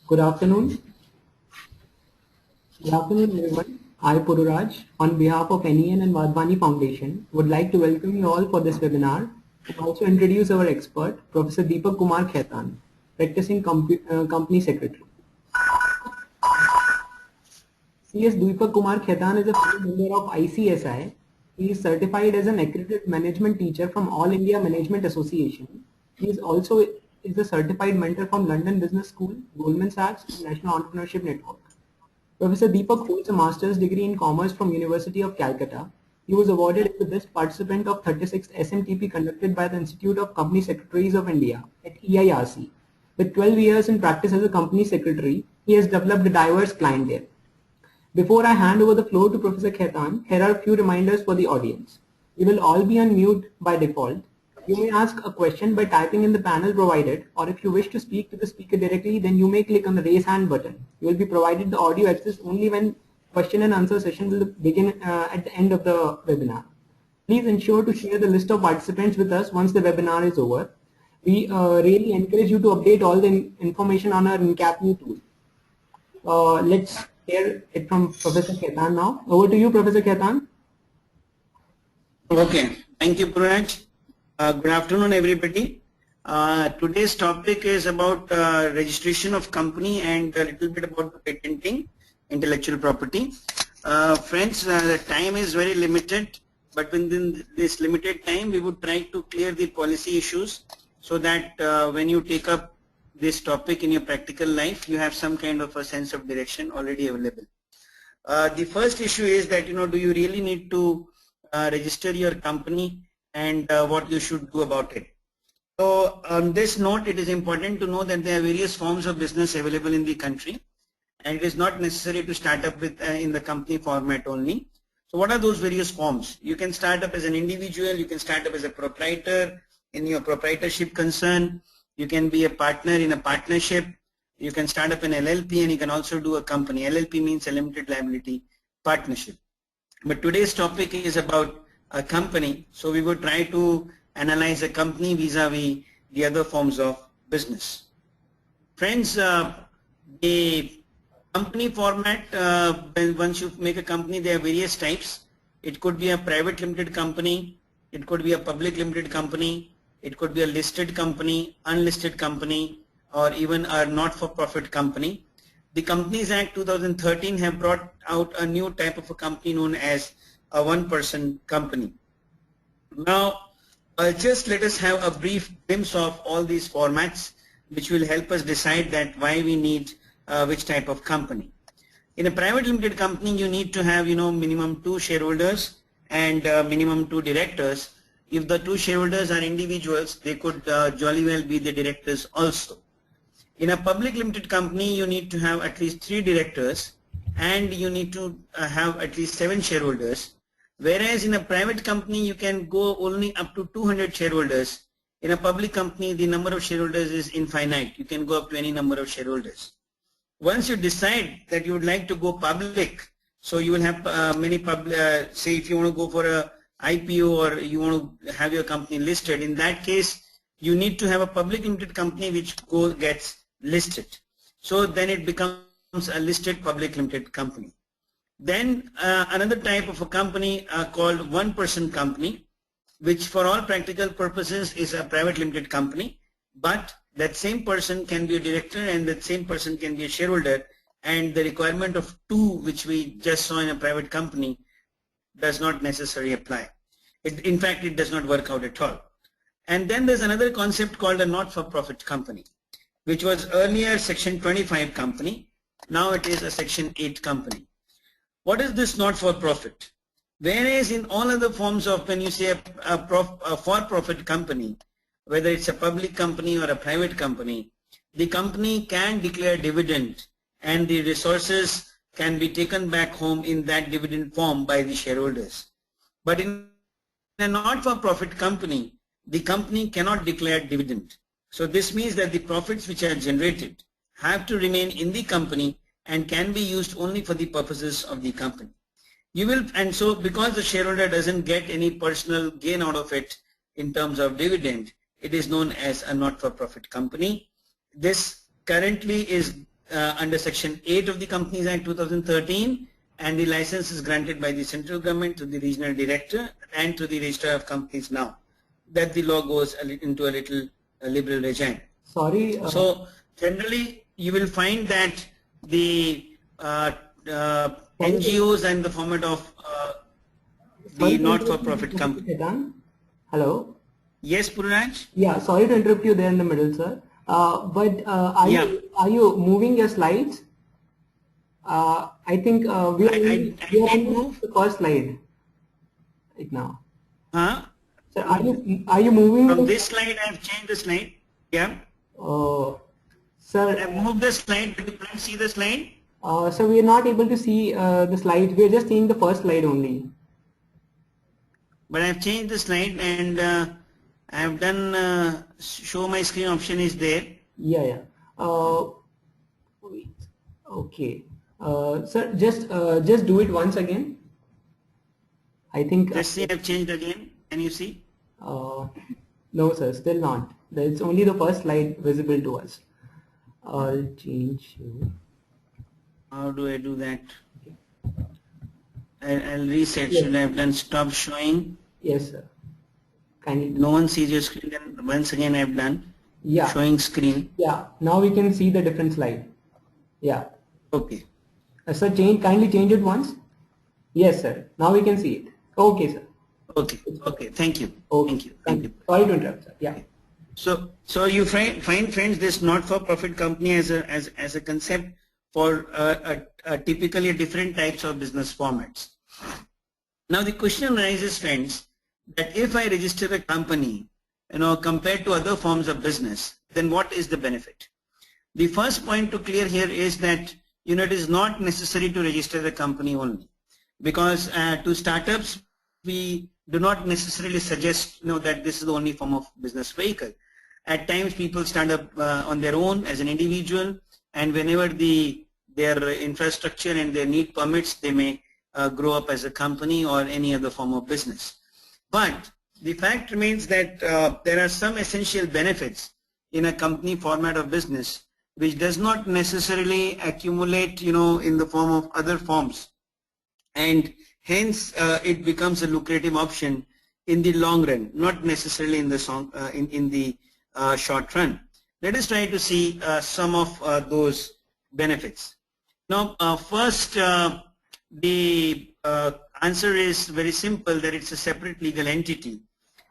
Good afternoon. Good afternoon, everyone. I, Pururaj, on behalf of NEN and Vadhvani Foundation, would like to welcome you all for this webinar and also introduce our expert, Professor Deepak Kumar Khaitan, practicing company secretary. CS Deepak Kumar Khaitan is a fellow member of ICSI. He is certified as an accredited management teacher from All India Management Association. He is also a certified mentor from London Business School, Goldman Sachs, and National Entrepreneurship Network. Professor Deepak holds a master's degree in commerce from University of Calcutta. He was awarded as the best participant of 36th SMTP conducted by the Institute of Company Secretaries of India at EIRC. With 12 years in practice as a company secretary, he has developed a diverse clientele. Before I hand over the floor to Professor Khaitan, here are a few reminders for the audience. You will all be on mute by default. You may ask a question by typing in the panel provided, or if you wish to speak to the speaker directly, then you may click on the raise hand button. You will be provided the audio access only when question and answer session will begin at the end of the webinar. Please ensure to share the list of participants with us once the webinar is over. We really encourage you to update all the information on our IncapNew tool. Let's hear it from Professor Khaitan now. Over to you, Professor Khaitan. Okay, thank you, Puraj. Good afternoon, everybody. Today's topic is about registration of company and a little bit about patenting intellectual property. Friends, the time is very limited, but within this limited time, we would try to clear the policy issues so that when you take up this topic in your practical life, you have some kind of a sense of direction already available. The first issue is that, do you really need to register your company and what you should do about it. So on this note, it is important to know that there are various forms of business available in the country, and it is not necessary to start up with in the company format only. So what are those various forms? You can start up as an individual, you can start up as a proprietor in your proprietorship concern, you can be a partner in a partnership, you can start up an LLP, and you can also do a company. LLP means a limited liability partnership. But today's topic is about a company, so we would try to analyze a company vis-a-vis the other forms of business. Friends, the company format, once you make a company, there are various types. It could be a private limited company, it could be a public limited company, it could be a listed company, unlisted company, or even a not-for-profit company. The Companies Act 2013 have brought out a new type of a company known as a one-person company. Now, just let us have a brief glimpse of all these formats, which will help us decide that why we need which type of company. In a private limited company, you need to have, minimum 2 shareholders and minimum 2 directors. If the 2 shareholders are individuals, they could jolly well be the directors also. In a public limited company, you need to have at least 3 directors and you need to have at least 7 shareholders. Whereas in a private company, you can go only up to 200 shareholders. In a public company, the number of shareholders is infinite. You can go up to any number of shareholders. Once you decide that you would like to go public, so you will have many say if you want to go for a IPO or you want to have your company listed, in that case, you need to have a public limited company which gets listed. So then it becomes a listed public limited company. Then another type of a company called one-person company, which for all practical purposes is a private limited company, but that same person can be a director and that same person can be a shareholder, and the requirement of 2, which we just saw in a private company, does not necessarily apply. In fact, it does not work out at all. And then there's another concept called a not-for-profit company, which was earlier Section 25 company. Now it is a Section 8 company. What is this not-for-profit? Whereas in all other forms of, when you say a for-profit company, whether it's a public company or a private company, the company can declare dividend and the resources can be taken back home in that dividend form by the shareholders. But in a not-for-profit company, the company cannot declare dividend. So this means that the profits which are generated have to remain in the company and can be used only for the purposes of the company. And so because the shareholder doesn't get any personal gain out of it in terms of dividend, it is known as a not-for-profit company. This currently is under Section 8 of the Companies Act 2013, and the license is granted by the central government to the regional director and to the registrar of companies now that the law goes into a little liberal regime. Sorry. So generally you will find that the NGOs and the format of the not-for-profit company. Hello. Yes, Puraj? Yeah, sorry to interrupt you there in the middle, sir. Are you moving your slides? I think we are on the first slide right now. Huh? Sir, are you moving from this slide? I have changed the slide. Yeah. Sir, I have moved the slide. Did you can't see the slide? So we are not able to see the slides. We are just seeing the first slide only. But I have changed the slide, and I have done show my screen option is there. Yeah. Wait. Okay. Sir, just do it once again. I think. Let's see. I've changed again. Can you see? No, sir. Still not. It's only the first slide visible to us. I'll change. How do I do that? I'll reset. Yes. Should I have done stop showing? Yes, sir. Kindly. No one sees your screen. Then once again I've done. Yeah. Showing screen. Yeah. Now we can see the different slide. Yeah. Okay. Sir, kindly change it once. Yes, sir. Now we can see it. Okay, sir. Okay. Okay. Thank you. Okay. Thank you. Thank you. Sorry to interrupt, sir. Yeah. Okay. So you find friends this not-for-profit company as a concept for typically different types of business formats. Now the question arises, friends, that if I register a company, compared to other forms of business, then what is the benefit? The first point to clear here is that it is not necessary to register the company only, because to startups we do not necessarily suggest that this is the only form of business vehicle. At times people stand up on their own as an individual, and whenever their infrastructure and their need permits, they may grow up as a company or any other form of business. But the fact remains that there are some essential benefits in a company format of business which does not necessarily accumulate in the form of other forms, and hence it becomes a lucrative option in the long run, not necessarily in the short run. Let us try to see some of those benefits. Now first, the answer is very simple, that it's a separate legal entity.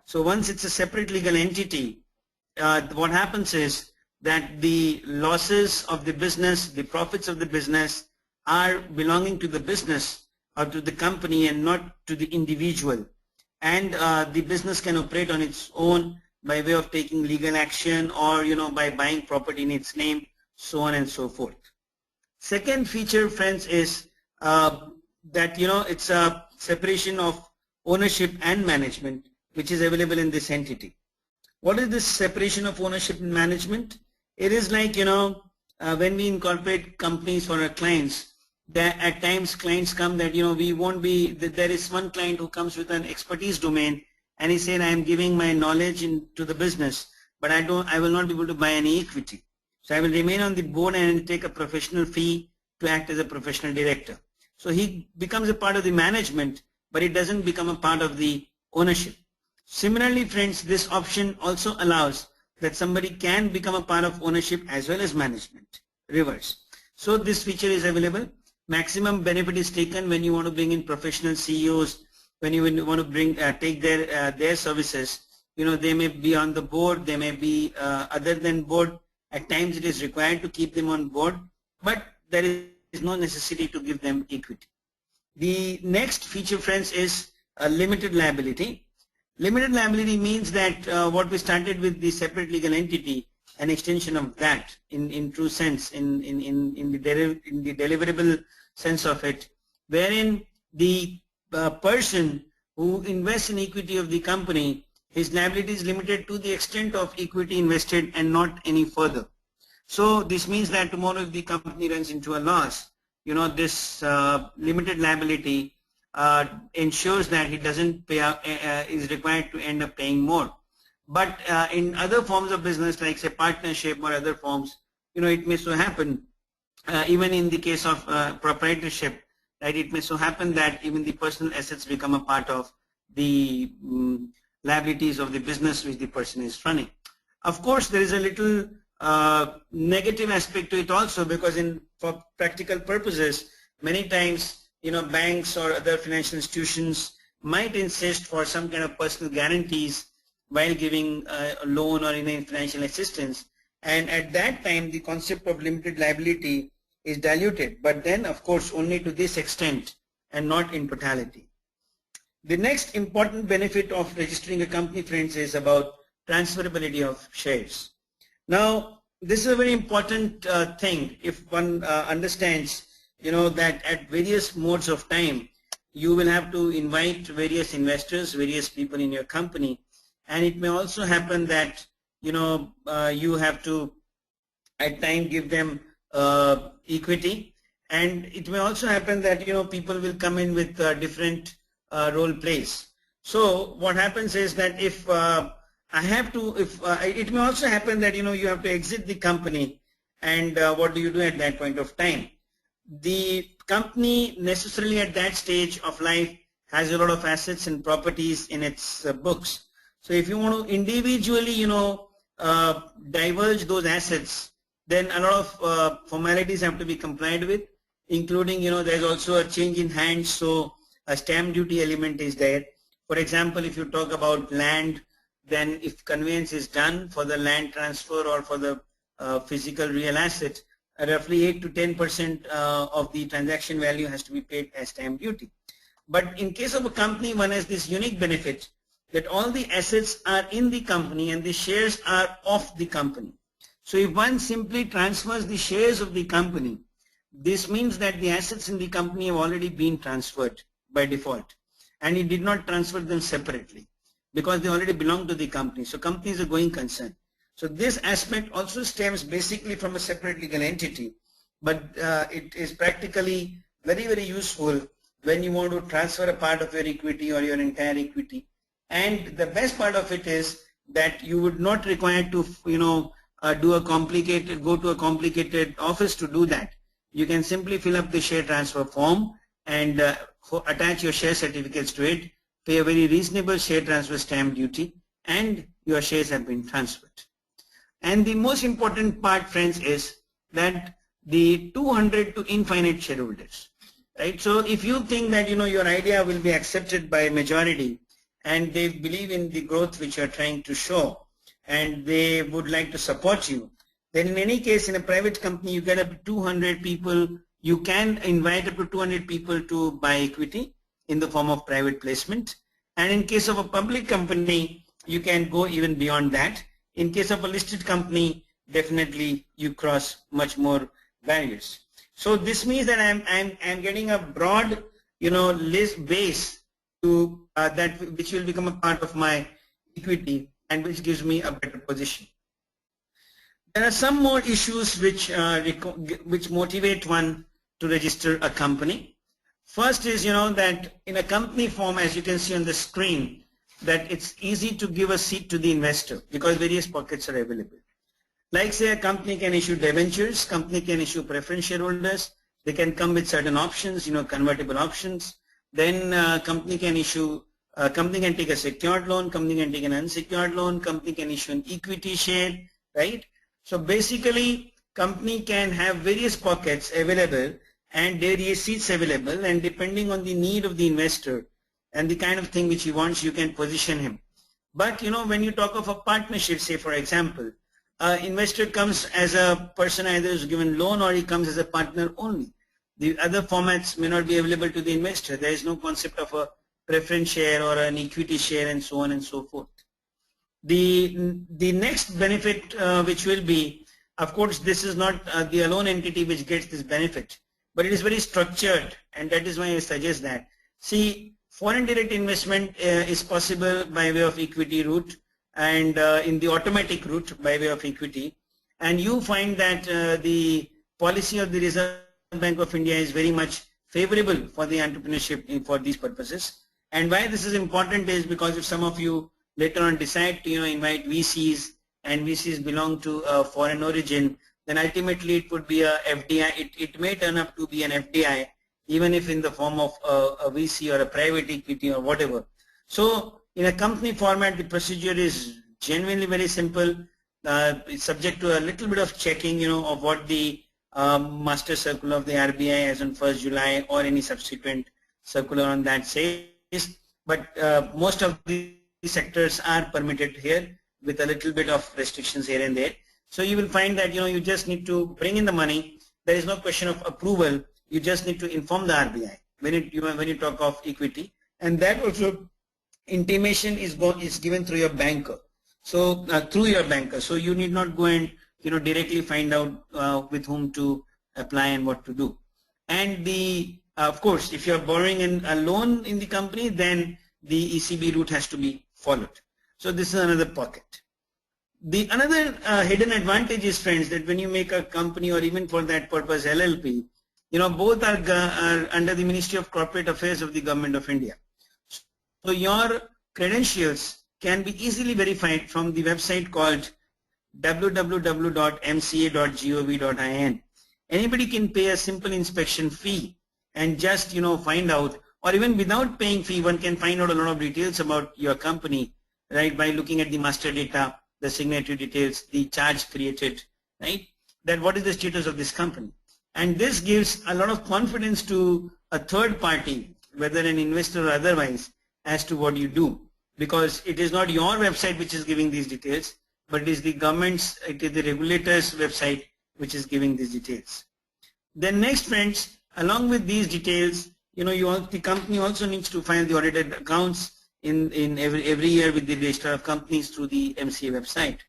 So once it's a separate legal entity, what happens is that the losses of the business, the profits of the business are belonging to the business or to the company and not to the individual. And the business can operate on its own by way of taking legal action or by buying property in its name, so on and so forth. Second feature, friends, is that it's a separation of ownership and management which is available in this entity. What is this separation of ownership and management? It is like when we incorporate companies for our clients, that at times clients come that we won't be, there is one client who comes with an expertise domain and he said, I am giving my knowledge into the business, but I will not be able to buy any equity. So I will remain on the board and take a professional fee to act as a professional director. So he becomes a part of the management, but it doesn't become a part of the ownership. Similarly, friends, this option also allows that somebody can become a part of ownership as well as management, reverse. So this feature is available. Maximum benefit is taken when you want to bring in professional CEOs, when you want to take their services. They may be on the board, they may be other than board. At times it is required to keep them on board, but there is no necessity to give them equity. The next feature, friends, is a limited liability. Limited liability means that what we started with the separate legal entity, an extension of that in true sense, in the deliverable sense of it, wherein the person who invests in equity of the company, his liability is limited to the extent of equity invested and not any further. So this means that tomorrow if the company runs into a loss, this limited liability ensures that he doesn't pay out, is required to end up paying more. But in other forms of business, like say partnership or other forms, it may so happen even in the case of proprietorship, right, it may so happen that even the personal assets become a part of the liabilities of the business which the person is running. Of course, there is a little negative aspect to it also, because for practical purposes, many times, banks or other financial institutions might insist for some kind of personal guarantees while giving a loan or any financial assistance. And at that time, the concept of limited liability is diluted, but then of course only to this extent and not in totality. The next important benefit of registering a company, friends, is about transferability of shares. Now, this is a very important thing if one understands, that at various modes of time, you will have to invite various investors, various people in your company, and it may also happen that, you have to at times give them equity, and it may also happen that, people will come in with different role plays. So what happens is that if it may also happen that you have to exit the company, and what do you do at that point of time? The company necessarily at that stage of life has a lot of assets and properties in its books. So if you want to individually divulge those assets, then a lot of formalities have to be complied with, including there's also a change in hands, so a stamp duty element is there. For example, if you talk about land, then if conveyance is done for the land transfer or for the physical real asset, roughly 8 to 10% of the transaction value has to be paid as stamp duty. But in case of a company, one has this unique benefit that all the assets are in the company and the shares are of the company. So if one simply transfers the shares of the company, this means that the assets in the company have already been transferred by default, and it did not transfer them separately because they already belong to the company. So company is a going concern. So this aspect also stems basically from a separate legal entity, but it is practically very, very useful when you want to transfer a part of your equity or your entire equity. And the best part of it is that you would not require to, go to a complicated office to do that. You can simply fill up the share transfer form and attach your share certificates to it, pay a very reasonable share transfer stamp duty, and your shares have been transferred. And the most important part, friends, is that the 200 to infinite shareholders, right? So if you think that your idea will be accepted by a majority, and they believe in the growth which you are trying to show, and they would like to support you, then in any case, in a private company, you get up to 200 people. You can invite up to 200 people to buy equity in the form of private placement. And in case of a public company, you can go even beyond that. In case of a listed company, definitely you cross much more barriers. So this means that I'm getting a broad, list base to that which will become a part of my equity and which gives me a better position. There are some more issues which motivate one to register a company. First is, that in a company form, as you can see on the screen, that it's easy to give a seat to the investor because various pockets are available. Like say a company can issue debentures, company can issue preference shareholders, they can come with certain options, convertible options. Then company can take a secured loan, company can take an unsecured loan, company can issue an equity share, right? So basically, company can have various pockets available and various seats available, and depending on the need of the investor and the kind of thing which he wants, you can position him. But when you talk of a partnership, say for example, investor comes as a person either is given loan or he comes as a partner only. The other formats may not be available to the investor. There is no concept of a preference share or an equity share and so on and so forth. The next benefit which will be, of course, this is not the alone entity which gets this benefit, but it is very structured, and that is why I suggest that. See, foreign direct investment is possible by way of equity route and in the automatic route by way of equity, and you find that the policy of the Reserve Bank of India is very much favorable for the entrepreneurship for these purposes. And why this is important is because if some of you later on decide to invite VCs, and VCs belong to a foreign origin, then ultimately it would be a FDI. It may turn up to be an FDI, even if in the form of a VC or a private equity or whatever. So in a company format, the procedure is genuinely very simple. It's subject to a little bit of checking, of what the master circular of the RBI as on 1st July or any subsequent circular on that says. But most of the sectors are permitted here with a little bit of restrictions here and there. So you will find that you just need to bring in the money. There is no question of approval. You just need to inform the RBI when you talk of equity, and that also intimation is given through your banker. So so you need not go and directly find out with whom to apply and what to do. And of course, if you are borrowing a loan in the company, then the ECB route has to be followed. So this is another pocket. The another hidden advantage is, friends, that when you make a company or even for that purpose LLP, both are under the Ministry of Corporate Affairs of the Government of India. So your credentials can be easily verified from the website called www.mca.gov.in. Anybody can pay a simple inspection fee and just find out, or even without paying fee, one can find out a lot of details about your company, right, by looking at the master data, the signatory details, the charge created, right, that what is the status of this company. And this gives a lot of confidence to a third party, whether an investor or otherwise, as to what you do, because it is not your website which is giving these details, but it is the government's, it is the regulator's website which is giving these details. Then next, friends, along with these details, the company also needs to file the audited accounts in every year with the Registrar of Companies through the MCA website.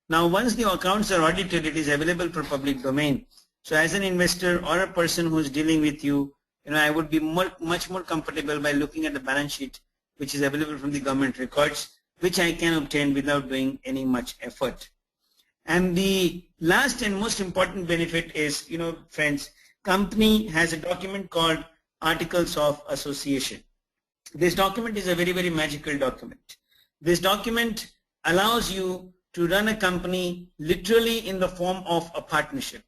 Now, once the accounts are audited, it is available for public domain. So as an investor or a person who is dealing with you, I would be much more comfortable by looking at the balance sheet which is available from the government records, which I can obtain without doing any much effort. And the last and most important benefit is, friends, company has a document called Articles of Association. This document is a very, very magical document. This document allows you to run a company literally in the form of a partnership.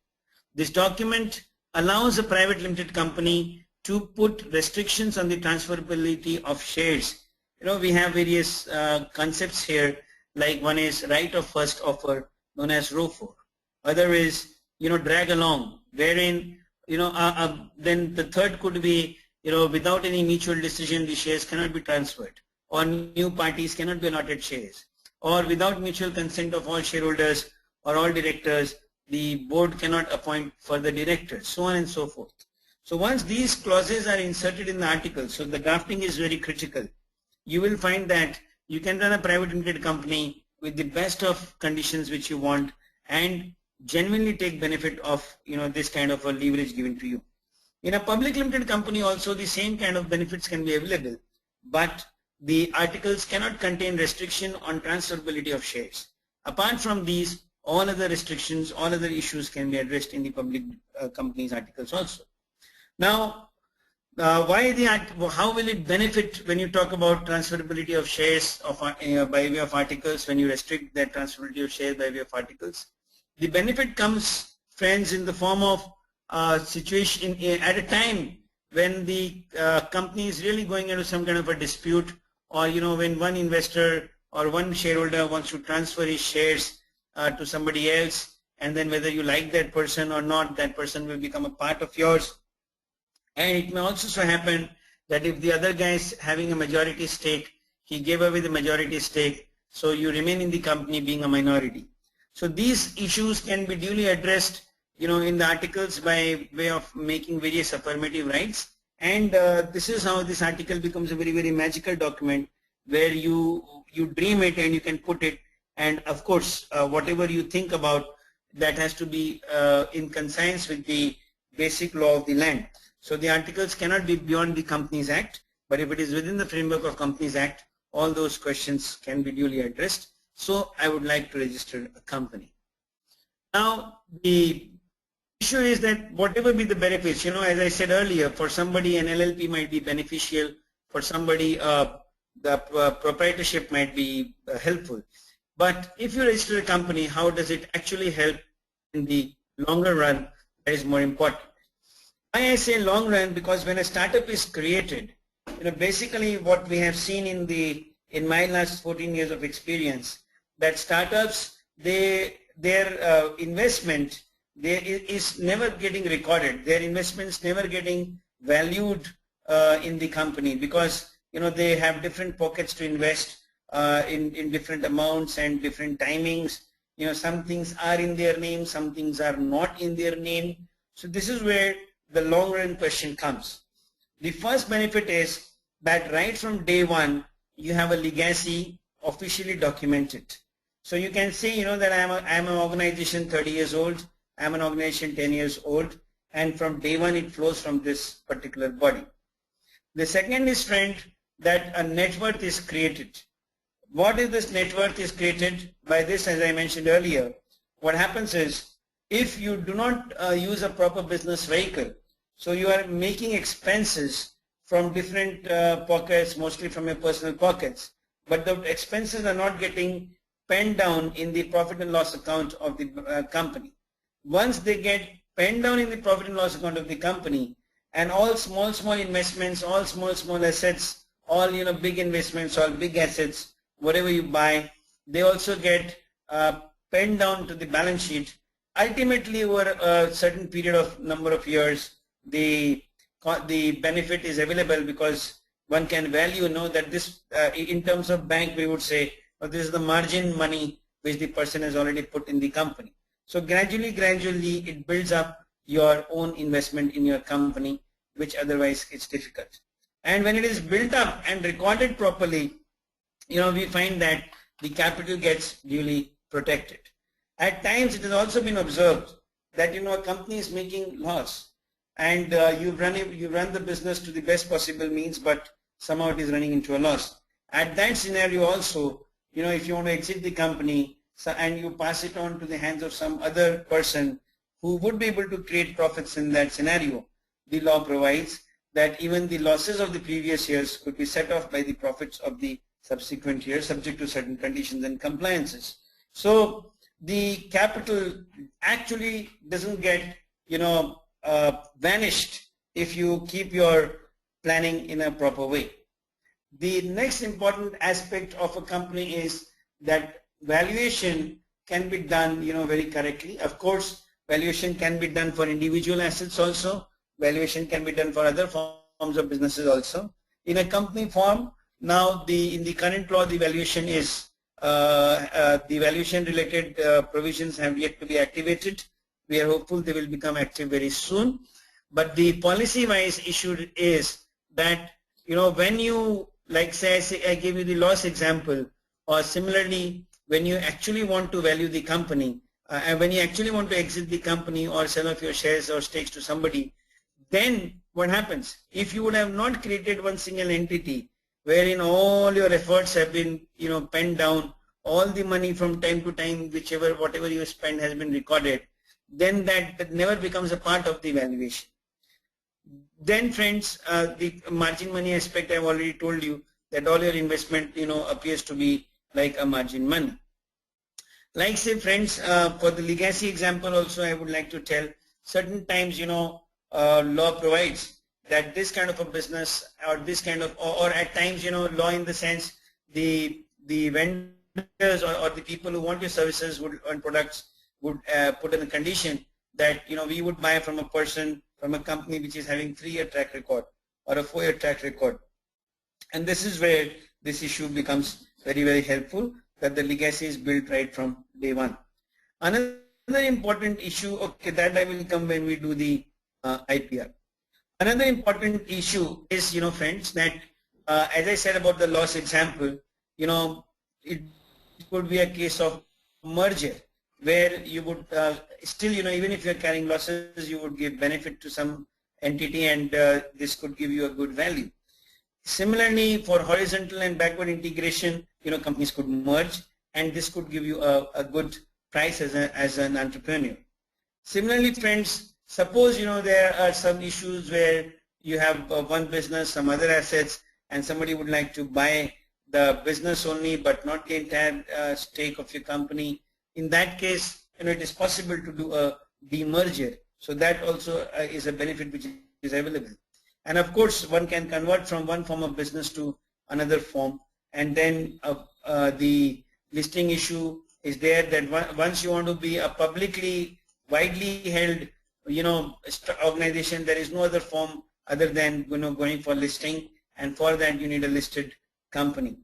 This document allows a private limited company to put restrictions on the transferability of shares. We have various concepts here, like one is right of first offer, known as ROFO. Other is, drag along, wherein, then the third could be, without any mutual decision, the shares cannot be transferred, or new parties cannot be allotted shares, or without mutual consent of all shareholders or all directors, the board cannot appoint further directors, so on and so forth. So once these clauses are inserted in the article, so the drafting is very critical, you will find that you can run a private limited company with the best of conditions which you want and genuinely take benefit of this kind of a leverage given to you. In a public limited company also, the same kind of benefits can be available, but the articles cannot contain restriction on transferability of shares. Apart from these, all other restrictions, all other issues can be addressed in the public companies articles also. Now, how will it benefit when you talk about transferability of shares by way of articles, when you restrict that transferability of shares by way of articles? The benefit comes, friends, in the form of situation at a time when the company is really going into some kind of a dispute, or when one investor or one shareholder wants to transfer his shares to somebody else, and then whether you like that person or not, that person will become a part of yours. And it may also so happen that if the other guy is having a majority stake, he gave away the majority stake, so you remain in the company being a minority. So these issues can be duly addressed in the articles by way of making various affirmative rights, and this is how this article becomes a very, very magical document where you dream it and you can put it, and of course whatever you think about, that has to be in conscience with the basic law of the land. So the articles cannot be beyond the Companies Act, but if it is within the framework of Companies Act, all those questions can be duly addressed. So I would like to register a company. Now the issue is that whatever be the benefits, as I said earlier, for somebody an LLP might be beneficial, for somebody the proprietorship might be helpful. But if you register a company, how does it actually help in the longer run that is more important. Why I say long run? Because when a startup is created, basically what we have seen in my last 14 years of experience, that startups, their investment is never getting recorded. Their investments never getting valued in the company, because they have different pockets to invest in different amounts and different timings. Some things are in their name, some things are not in their name. So this is where the long run question comes. The first benefit is that right from day one, you have a legacy officially documented. So you can say, that I'm an organization 30 years old, I'm an organization 10 years old, and from day one it flows from this particular body. The second is, friend, that a net worth is created. What is this net worth is created? By this, as I mentioned earlier, what happens is, if you do not use a proper business vehicle, so you are making expenses from different pockets, mostly from your personal pockets, but the expenses are not getting penned down in the profit and loss account of the company. Once they get penned down in the profit and loss account of the company, and all small investments, all small assets, all big investments, all big assets, whatever you buy, they also get penned down to the balance sheet. Ultimately, over a certain period of number of years, the benefit is available, because one can value, that this, in terms of bank, we would say, this is the margin money which the person has already put in the company. So gradually it builds up your own investment in your company, which otherwise it's difficult. And when it is built up and recorded properly, we find that the capital gets duly protected. At times it has also been observed that a company is making loss, and you run the business to the best possible means, but somehow it is running into a loss. At that scenario also, if you want to exit the company, and you pass it on to the hands of some other person who would be able to create profits in that scenario, the law provides that even the losses of the previous years could be set off by the profits of the subsequent years, subject to certain conditions and compliances. So the capital actually doesn't get vanished if you keep your planning in a proper way. The next important aspect of a company is that valuation can be done very correctly. Of course, valuation can be done for individual assets also. Valuation can be done for other forms of businesses also. In a company form, now in the current law, the valuation is the valuation related provisions have yet to be activated. We are hopeful they will become active very soon. But the policy wise issue is that when you, like say I gave you the loss example, or similarly when you actually want to value the company, and when you actually want to exit the company or sell off your shares or stakes to somebody, then what happens? If you would have not created one single entity wherein all your efforts have been penned down, all the money from time to time, whatever you spend has been recorded, then that never becomes a part of the valuation. Then friends, the margin money aspect, I've already told you that all your investment appears to be like a margin money. Like say friends, for the legacy example also I would like to tell, certain times law provides that this kind of a business or this kind of, or at times law in the sense the vendors or the people who want your services and products would put in a condition that we would buy from a person, from a company which is having 3-year track record or a 4-year track record. And this is where this issue becomes very, very helpful, that the legacy is built right from day one. Another important issue, okay, that I will come when we do the IPR. Another important issue is, friends, that as I said about the loss example, it could be a case of merger where you would still, even if you're carrying losses, you would give benefit to some entity, and this could give you a good value. Similarly, for horizontal and backward integration, companies could merge, and this could give you a good price as an entrepreneur. Similarly, friends, suppose there are some issues where you have one business, some other assets, and somebody would like to buy the business only but not the entire stake of your company. In that case, it is possible to do a the merger. So that also is a benefit which is available. And of course, one can convert from one form of business to another form. And then the listing issue is there, that once you want to be a publicly widely held, organization, there is no other form other than going for listing, and for that you need a listed company.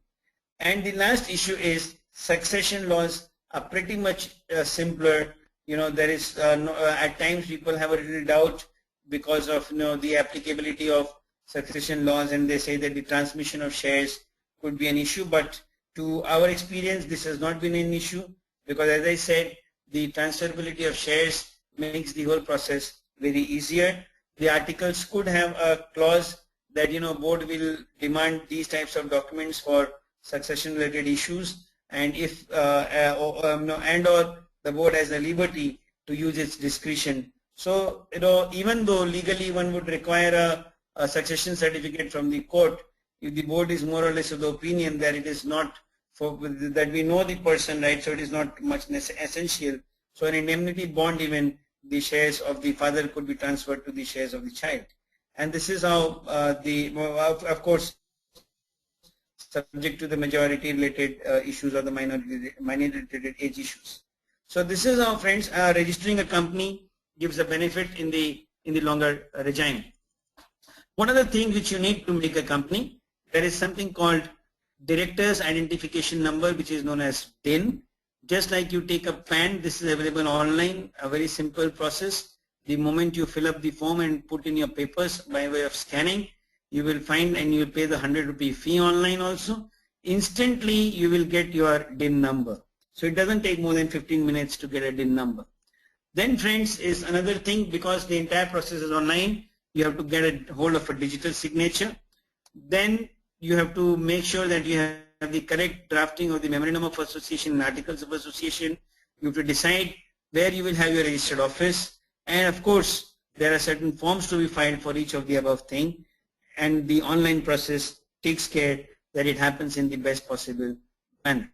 And the last issue is succession laws are pretty much simpler. There is at times people have a little doubt because of the applicability of succession laws, and they say that the transmission of shares could be an issue, but to our experience this has not been an issue, because as I said, the transferability of shares makes the whole process very easier. The articles could have a clause that board will demand these types of documents for succession related issues, and if and or the board has the liberty to use its discretion. So even though legally one would require a succession certificate from the court, if the board is more or less of the opinion that it is not that we know the person, right, so it is not much essential. So an indemnity bond, even the shares of the father could be transferred to the shares of the child. And this is how of course subject to the majority related issues or the minority related age issues. So this is how, friends, registering a company gives a benefit in the longer regime. One other thing which you need to make a company, there is something called Directors Identification Number, which is known as DIN. Just like you take a PAN, this is available online, a very simple process. The moment you fill up the form and put in your papers by way of scanning, you will find, and you will pay the 100 rupee fee online also. Instantly you will get your DIN number. So it doesn't take more than 15 minutes to get a DIN number. Then, friends, is another thing, because the entire process is online, you have to get a hold of a digital signature. Then you have to make sure that you have the correct drafting of the memorandum of association and articles of association. You have to decide where you will have your registered office, and of course there are certain forms to be filed for each of the above thing, and the online process takes care that it happens in the best possible manner.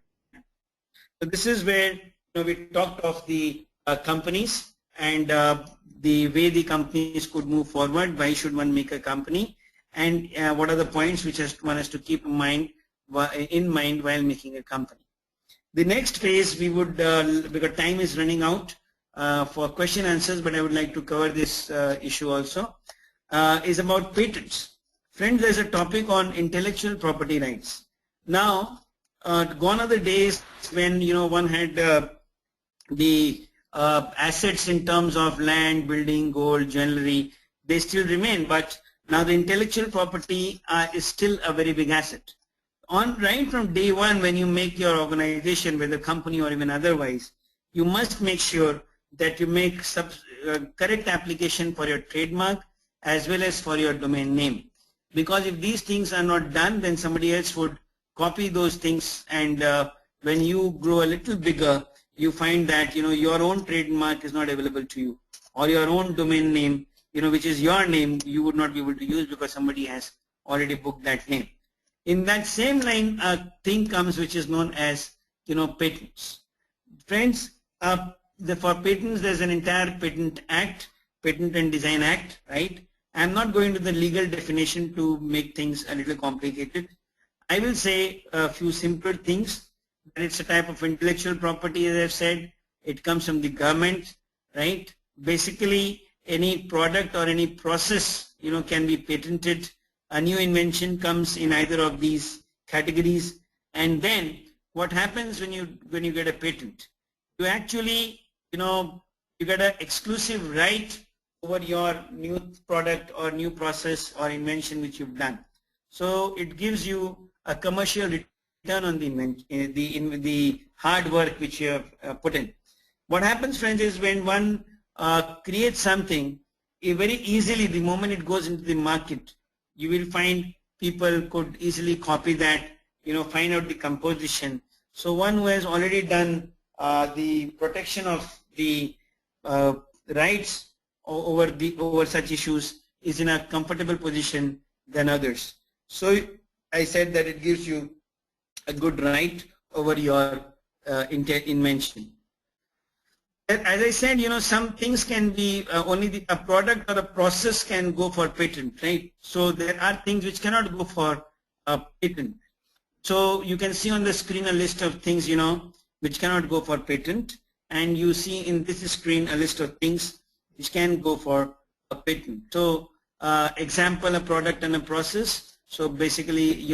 So this is where we talked of the companies and the way the companies could move forward. Why should one make a company, and what are the points which one has to keep in mind while making a company. The next phase we would, because time is running out for question answers, but I would like to cover this issue also, is about patents. Friends, there's a topic on intellectual property rights. Now, gone are the days when one had the assets in terms of land, building, gold, jewelry. They still remain, but now the intellectual property is still a very big asset. Right from day one, when you make your organization, whether company or even otherwise, you must make sure that you make correct application for your trademark as well as for your domain name. Because if these things are not done, then somebody else would copy those things, and when you grow a little bigger, you find that your own trademark is not available to you, or your own domain name, which is your name, you would not be able to use because somebody has already booked that name. In that same line, a thing comes which is known as patents. Friends, for patents there's an entire patent act, Patent and Design Act, right? I'm not going to the legal definition to make things a little complicated. I will say a few simpler things. That it's a type of intellectual property, as I've said. It comes from the government, right? Basically, any product or any process, can be patented. A new invention comes in either of these categories. And then what happens when you get a patent? You actually, you get an exclusive right over your new product or new process or invention which you've done. So it gives you a commercial return on the hard work which you have put in. What happens, friends, is when one creates something, very easily, the moment it goes into the market, you will find people could easily copy that, find out the composition. So one who has already done the protection of the rights over such issues is in a comfortable position than others. So I said that it gives you a good right over your invention. As I said, some things can be only a product or a process can go for patent, right? So there are things which cannot go for a patent. So you can see on the screen a list of things, which cannot go for patent, and you see in this screen a list of things which can go for a patent. So example, a product and a process. So basically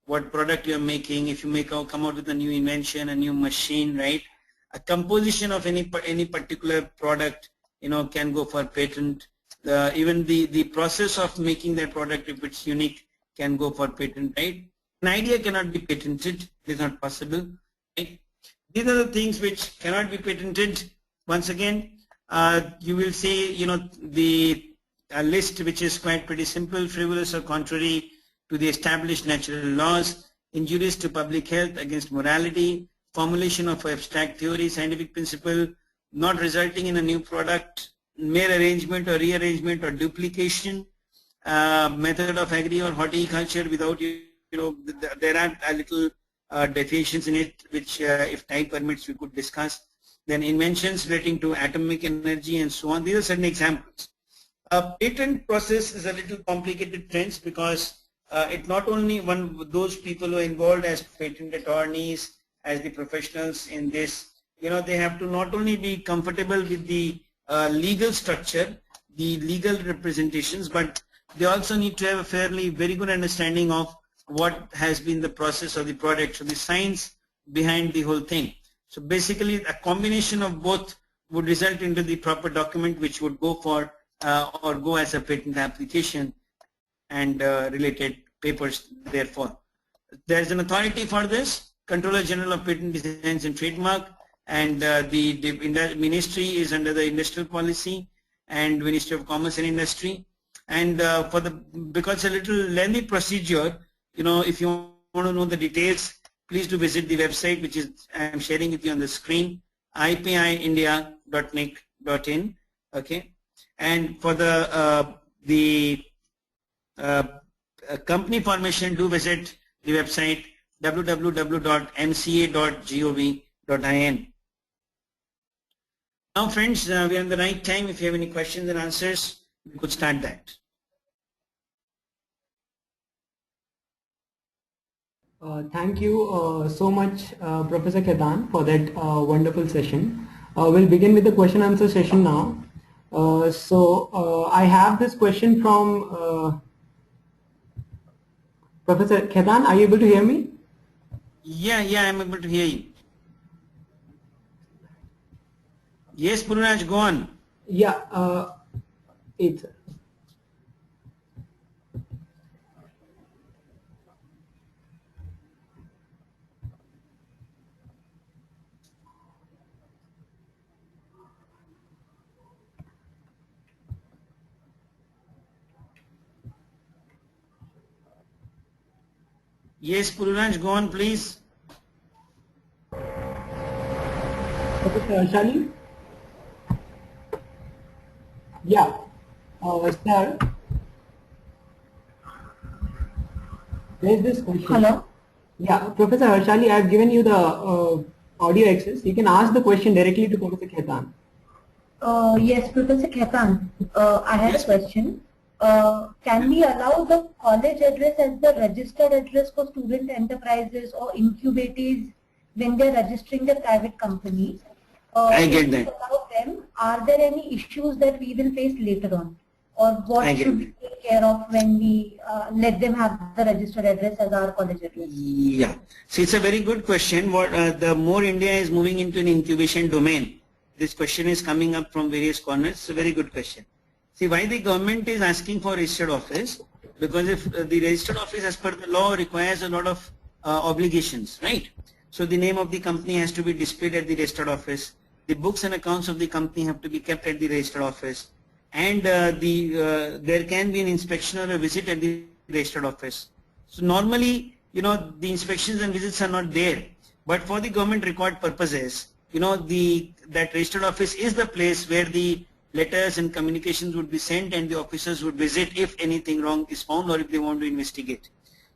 what product you're making, if you come out with a new invention, a new machine, right? A composition of any particular product, can go for patent. Even the process of making that product, if it's unique, can go for patent, right? An idea cannot be patented; it is not possible, right? These are the things which cannot be patented. Once again, you will see, the list which is quite pretty simple: frivolous or contrary to the established natural laws, injurious to public health, against morality, formulation of abstract theory, scientific principle, not resulting in a new product, mere arrangement or rearrangement or duplication, method of agri or horticulture without, there are a little definitions in it which if time permits we could discuss. Then inventions relating to atomic energy and so on. These are certain examples. Patent process is a little complicated, friends, because it not only those people who are involved as patent attorneys, as the professionals in this, they have to not only be comfortable with the legal structure, the legal representations, but they also need to have a very good understanding of what has been the process of the product, so the science behind the whole thing. So basically a combination of both would result into the proper document which would go for or go as a patent application and related papers therefore. There is an authority for this, Controller General of Patent Designs and Trademark, and the ministry is under the Industrial Policy and Ministry of Commerce and Industry. And because it's a little lengthy procedure, if you want to know the details, please do visit the website which is I'm sharing with you on the screen, ipiindia.nic.in. Okay, and for the company formation, do visit the website www.mca.gov.in. Now friends, we are in the right time. If you have any questions and answers, we could start that. Thank you so much, Professor Khaitan, for that wonderful session. We'll begin with the question answer session now. I have this question from Professor Khaitan. Are you able to hear me? Yeah, I'm able to hear you. Yes, Purunaj, go on. Yeah, it's. Yes, Purunaj, go on, please. Professor Harshali? Yeah, sir. There's this question. Hello? Yeah, Professor Harshali, I've given you the audio access. You can ask the question directly to Professor Khaitan. Yes, Professor Khaitan, I have a question. Can we allow the college address as the registered address for student enterprises or incubators when they're registering the private company? I get that. If we allow them, are there any issues that we will face later on? Or what should we take care of when we let them have the registered address as our college address? Yeah, so it's a very good question. The more India is moving into an incubation domain, this question is coming up from various corners. It's a very good question. See, why the government is asking for registered office? Because if the registered office as per the law requires a lot of obligations, right? So the name of the company has to be displayed at the registered office. The books and accounts of the company have to be kept at the registered office. And there can be an inspection or a visit at the registered office. So normally, the inspections and visits are not there. But for the government record purposes, that registered office is the place where the letters and communications would be sent and the officers would visit if anything wrong is found or if they want to investigate.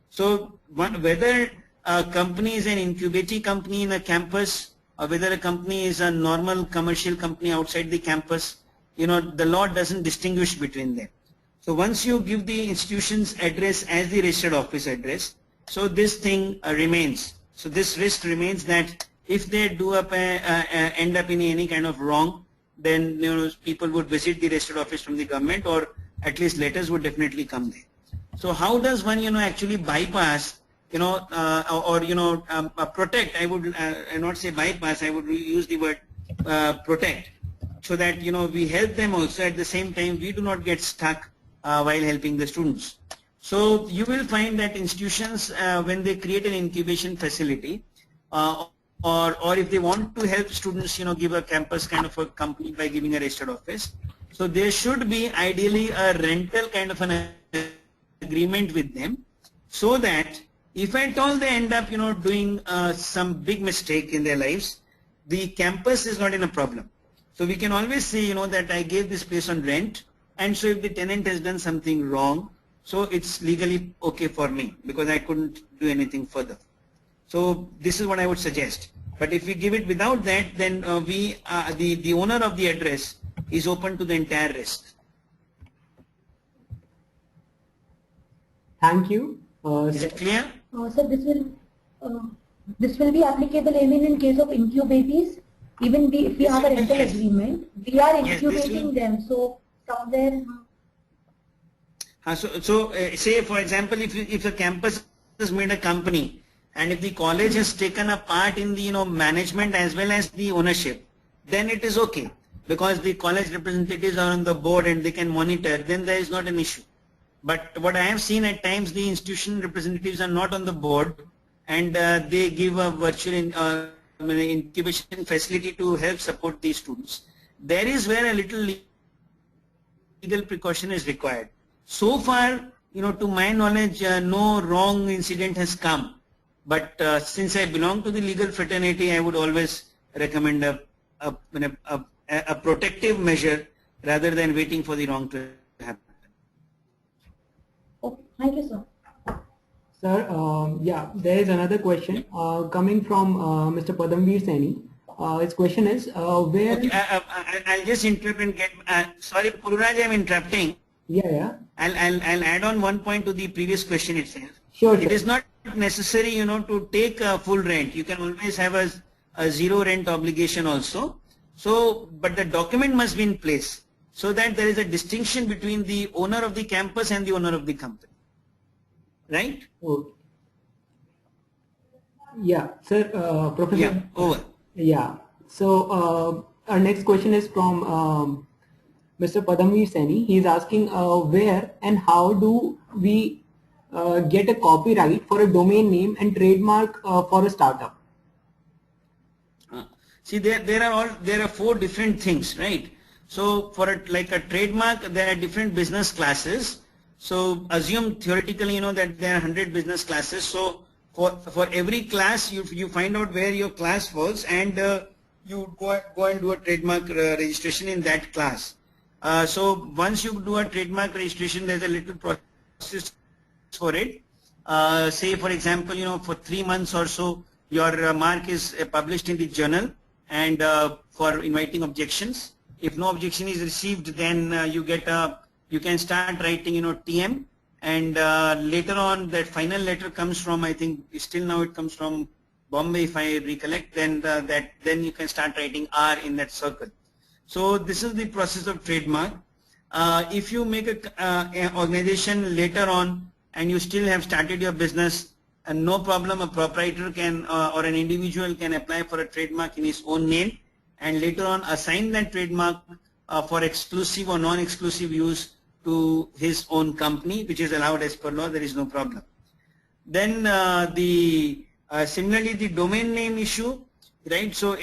So whether a company is an incubating company in a campus or whether a company is a normal commercial company outside the campus, the law doesn't distinguish between them. So once you give the institution's address as the registered office address, so this thing remains. So this risk remains that if they do end up in any kind of wrong, then people would visit the registered office from the government, or at least letters would definitely come there. So how does one actually bypass protect? I would not say bypass, I would use the word protect, so that we help them also. At the same time, we do not get stuck while helping the students. So you will find that institutions, when they create an incubation facility, or if they want to help students, give a campus kind of a company by giving a registered office, so there should be ideally a rental kind of an agreement with them, so that if at all they end up doing some big mistake in their lives, the campus is not in a problem. So we can always say that I gave this place on rent, and so if the tenant has done something wrong, so it's legally okay for me because I couldn't do anything further. So this is what I would suggest. But if we give it without that, then the owner of the address is open to the entire risk. Thank you. Is it clear? Sir, this will be applicable even in case of incubatees. Even if we have a rental agreement, we are incubating them. So somewhere. Say for example, if a campus has made a company, and if the college has taken a part in the management as well as the ownership, then it is okay, because the college representatives are on the board and they can monitor, then there is not an issue. But what I have seen at times, the institution representatives are not on the board, and they give a virtual incubation facility to help support these students. There is where a little legal precaution is required. So far, to my knowledge, no wrong incident has come. But since I belong to the legal fraternity, I would always recommend a protective measure rather than waiting for the wrong to happen. Oh, thank you, sir. Sir, yeah, there is another question coming from Mr. Padamveer Saini. His question is, where... Okay, I'll just interrupt and get... sorry, Pururaj, I'm interrupting. Yeah. I'll add on one point to the previous question itself. Sure. It is not necessary, to take full rent. You can always have a zero rent obligation also. So, but the document must be in place, so that there is a distinction between the owner of the campus and the owner of the company. Right? Okay. Yeah, sir, Professor. Yeah, over. Yeah. So, our next question is from Mr. Padamveer Saini. He is asking where and how do we get a copyright for a domain name and trademark for a startup? See, there are 4 different things, right? So for like a trademark, there are different business classes. So assume theoretically, that there are 100 business classes. So for every class, you find out where your class falls, and you go and do a trademark registration in that class. So once you do a trademark registration, there's a little process for it. Say for example, for 3 months or so, your mark is published in the journal, and for inviting objections. If no objection is received, then you can start writing TM, and later on that final letter comes from, I think still now it comes from Bombay if I recollect, then then you can start writing R in that circle. So this is the process of trademark. If you make an organization later on and you still have started your business, and no problem, a proprietor can or an individual can apply for a trademark in his own name, and later on assign that trademark for exclusive or non-exclusive use to his own company, which is allowed as per law. There is no problem. Then similarly the domain name issue, right? So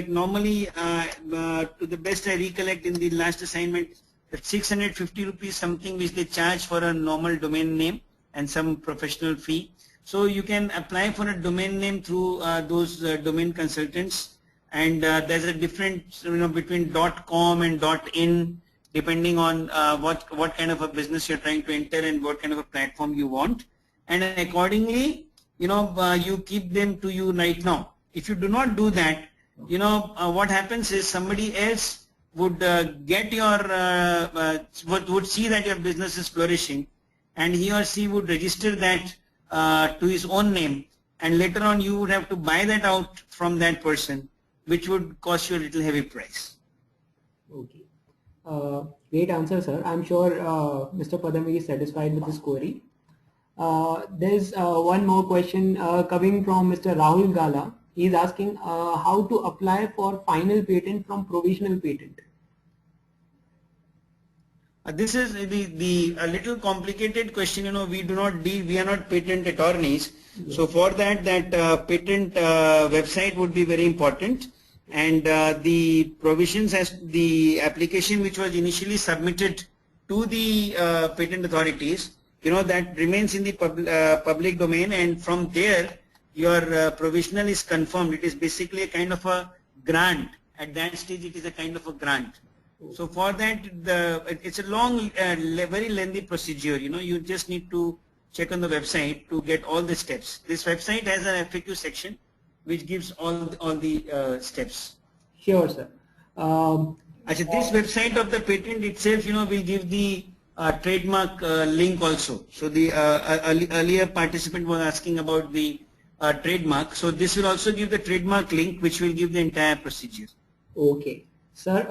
normally to the best I recollect in the last assignment, that 650 rupees something which they charge for a normal domain name and some professional fee. So you can apply for a domain name through those domain consultants, and there's a difference between .com and .in, depending on what kind of a business you're trying to enter and what kind of a platform you want, and accordingly you keep them to you right now. If you do not do that, what happens is somebody else would get your, would see that your business is flourishing, and he or she would register that to his own name, and later on you would have to buy that out from that person, which would cost you a little heavy price. Okay. Great answer, sir. I'm sure Mr. Padamvi is satisfied with this query. There's one more question coming from Mr. Rahul Gala. He's asking how to apply for final patent from provisional patent. This is the a little complicated question. We do not deal, we are not patent attorneys. Yes. So for that patent website would be very important, and the provisions as the application which was initially submitted to the patent authorities, that remains in the public domain, and from there your provisional is confirmed. It is basically a kind of a grant. At that stage it is a kind of a grant. So for that it's a long very lengthy procedure. You just need to check on the website to get all the steps. This website has an FAQ section which gives all the steps. Sure, sir. Actually, this website of the patent itself, will give the trademark link also. So the earlier participant was asking about the trademark. So this will also give the trademark link, which will give the entire procedure. Okay, sir.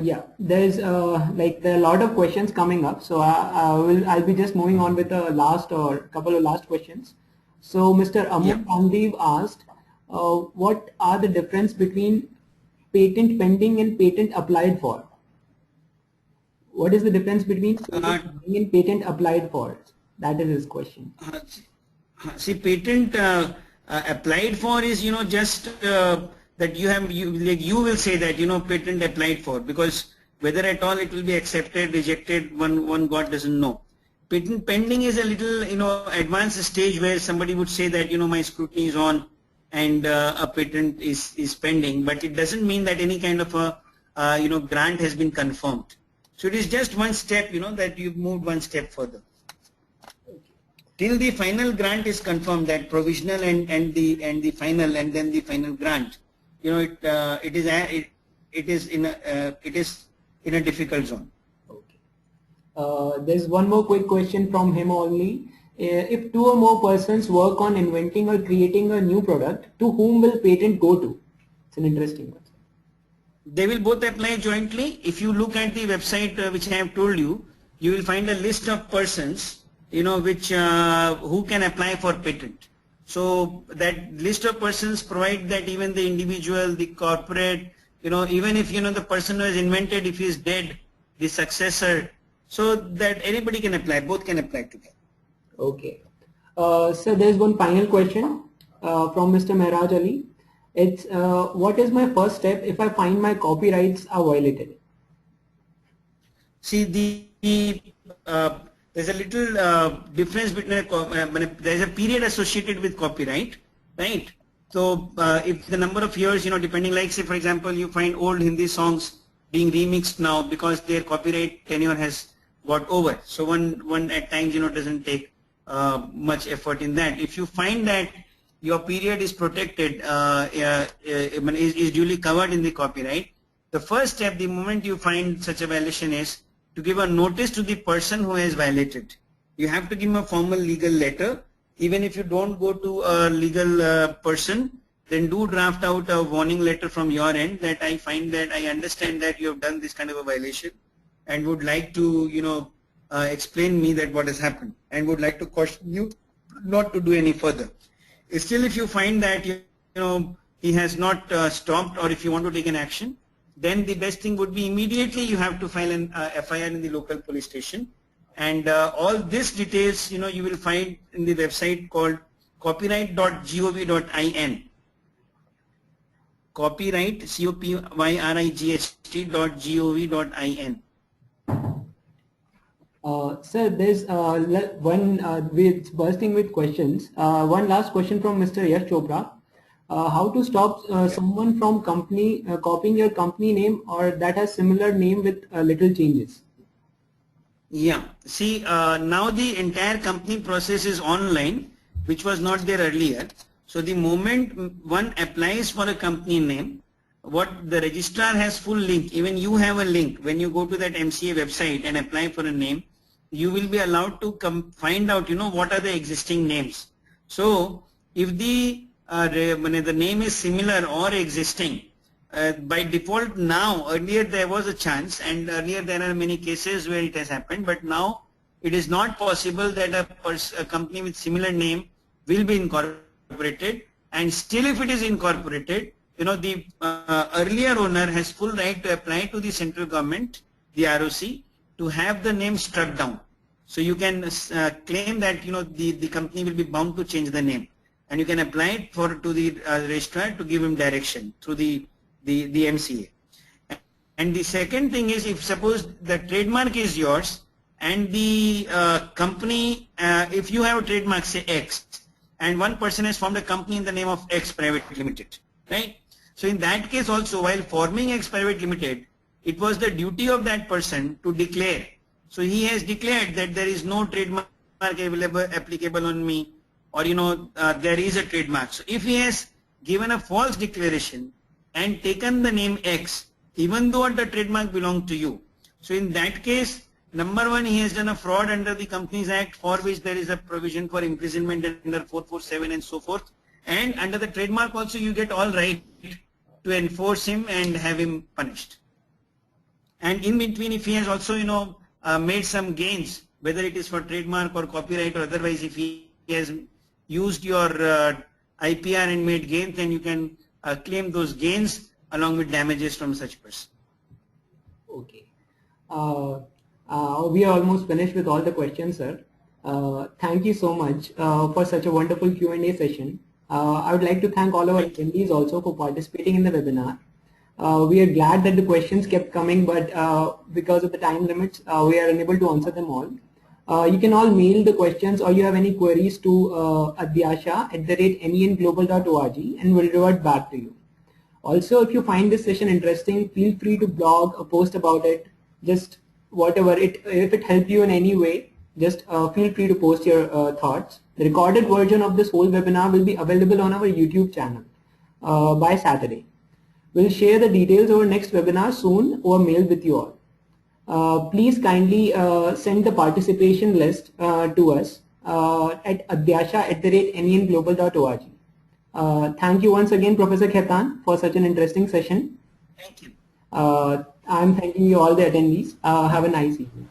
Yeah, there's there are a lot of questions coming up. So I'll be just moving on with the last or couple of last questions. So Mr. Amol Pandev asked, what are the difference between patent pending and patent applied for? What is the difference between patent pending and patent applied for? That is his question. See, patent applied for is just that you will say that patent applied for, because whether at all it will be accepted, rejected, one God doesn't know. Patent pending is a little advanced stage where somebody would say that my scrutiny is on and a patent is pending, but it doesn't mean that any kind of a grant has been confirmed. So it is just one step, that you've moved one step further. Till the final grant is confirmed, that provisional and the final, and then the final grant, it is in a difficult zone. Okay. There's one more quick question from him only. If two or more persons work on inventing or creating a new product, to whom will patent go to? It's an interesting one. They will both apply jointly. If you look at the website which I have told you, you will find a list of persons, which who can apply for patent. So that list of persons provide that even the individual, the corporate, even if the person who has invented, if he is dead, the successor, so that anybody can apply, both can apply together. Okay. So there's one final question from Mr. Mehraj Ali. It's what is my first step if I find my copyrights are violated? See, there's a little difference between there's a period associated with copyright, right? So if the number of years, depending, like say for example, you find old Hindi songs being remixed now because their copyright tenure has got over. So one at times doesn't take much effort in that. If you find that your period is protected, is duly covered in the copyright, the first step, the moment you find such a violation, is to give a notice to the person who has violated. You have to give him a formal legal letter. Even if you don't go to a legal person, then do draft out a warning letter from your end that I find that I understand that you have done this kind of a violation and would like to explain me that what has happened, and would like to caution you not to do any further. Still, if you find that he has not stopped, or if you want to take an action, then the best thing would be immediately you have to file an FIR in the local police station, and all these details you will find in the website called copyright.gov.in. Copyright, COPYRIGHT.gov.in. Sir, there's one it's bursting with questions. One last question from Mr. Yash Chopra. How to stop someone from copying your company name or that has similar name with little changes? Yeah, see, now the entire company process is online, which was not there earlier. So the moment one applies for a company name, what the registrar has full link, even you have a link. When you go to that MCA website and apply for a name, you will be allowed to find out, what are the existing names. So if the name is similar or existing, by default now, earlier there was a chance, and earlier there are many cases where it has happened, but now it is not possible that a company with similar name will be incorporated. And still, if it is incorporated, the earlier owner has full right to apply to the central government, the ROC, to have the name struck down. So you can claim that the company will be bound to change the name, and you can apply it to the registrar to give him direction through the MCA. And the second thing is, if suppose the trademark is yours and the company, if you have a trademark, say X, and one person has formed a company in the name of X Private Limited, right? So in that case also, while forming X Private Limited, it was the duty of that person to declare. So he has declared that there is no trademark applicable on me, or there is a trademark. So if he has given a false declaration and taken the name X, even though the trademark belongs to you, so in that case, number one, he has done a fraud under the Companies Act, for which there is a provision for imprisonment under 447 and so forth. And under the trademark also, you get all right to enforce him and have him punished. And in between, if he has also made some gains, whether it is for trademark or copyright or otherwise, if he has used your IPR and made gains, then you can claim those gains along with damages from such person. Okay. We are almost finished with all the questions, sir. Thank you so much for such a wonderful Q&A session. I would like to thank all our attendees also for participating in the webinar. We are glad that the questions kept coming, but because of the time limits, we are unable to answer them all. You can all mail the questions, or you have any queries to adyasha@menglobal.org, and we'll revert back to you. Also, if you find this session interesting, feel free to blog or post about it. Just whatever, if it helped you in any way, just feel free to post your thoughts. The recorded version of this whole webinar will be available on our YouTube channel by Saturday. We'll share the details of our next webinar soon over mail with you all. Please kindly send the participation list to us at adyasha@menglobal.org. Thank you once again, Professor Khaitan, for such an interesting session. Thank you. I'm thanking you all the attendees. Have a nice evening.